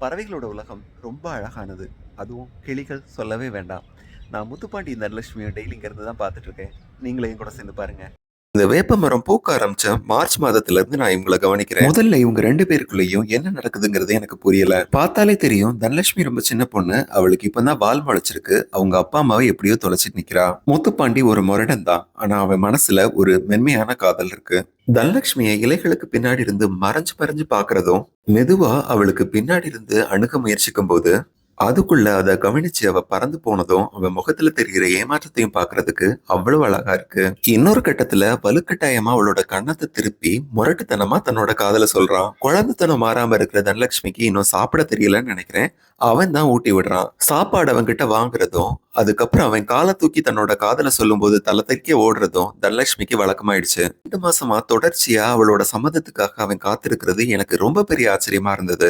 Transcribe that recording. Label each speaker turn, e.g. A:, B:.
A: பறவைகளோட உலகம் ரொம்ப அழகானது. அதுவும் கிளிகள் சொல்லவே வேண்டாம். நான் முத்துப்பாண்டி தனலட்சுமியும் டெய்லி இங்க இருந்து தான் பார்த்துட்டு இருக்கேன். நீங்களும் என் கூட சேர்ந்து பாருங்க. இந்த வேப்பமரம் பூக்க ஆரம்பிச்ச மார்ச் மாதத்துல இருந்து நான் இவங்கள கவனிக்கிறேன். முதல்ல இவங்க 2 பேருக்குள்ளயும் என்ன நடக்குதுங்கிறது எனக்கு புரியல. பார்த்தாலே தெரியும் தனலட்சுமி ரொம்ப சின்ன பொண்ணு. அவளுக்கு இப்பதான் வால் முளைச்சிருக்கு. அவங்க அப்பா அம்மாவை எப்படியோ தொலைச்சிட்டு நிக்கிறா. முத்துப்பாண்டி ஒரு முரடன் தான். ஆனா அவன் மனசுல ஒரு மென்மையான காதல் இருக்கு. தனலட்சுமியை இலைகளுக்கு பின்னாடி இருந்து மறைஞ்சு மறைஞ்சு பாக்குறதும், மெதுவா அவளுக்கு பின்னாடி இருந்து அணுக முயற்சிக்கும் போது அதுக்குள்ள அத கவனிச்சு அவ பறந்து போனதும் அவ முகத்துல தெரிகிற ஏமாற்றத்தையும் பாக்குறதுக்கு அவ்வளவு அழகா இருக்கு. இன்னொரு கட்டத்துல வலுக்கட்டாயமா அவளோட கண்ணத்தை திருப்பி முரட்டுத்தனமா தன்னோட காதல சொல்றான். குழந்தைத்தனம் மாறாம இருக்கிற தனலட்சுமிக்கு இன்னும் சாப்பிட தெரியலன்னு நினைக்கிறேன். அவன் தான் ஊட்டி விடுறான். சாப்பாடு அவன்கிட்ட வாங்குறதும், அதுக்கப்புறம் அவன் காலை தூக்கி தன்னோட காதல சொல்லும் போது தலை தெறிக்க ஓடுறதும் தனலட்சுமிக்கு வழக்கமாயிடுச்சு. 2 மாசமா தொடர்ச்சியா அவளோட சம்மதத்துக்காக அவன் காத்திருக்கிறது எனக்கு ரொம்ப பெரிய ஆச்சரியமா இருந்தது.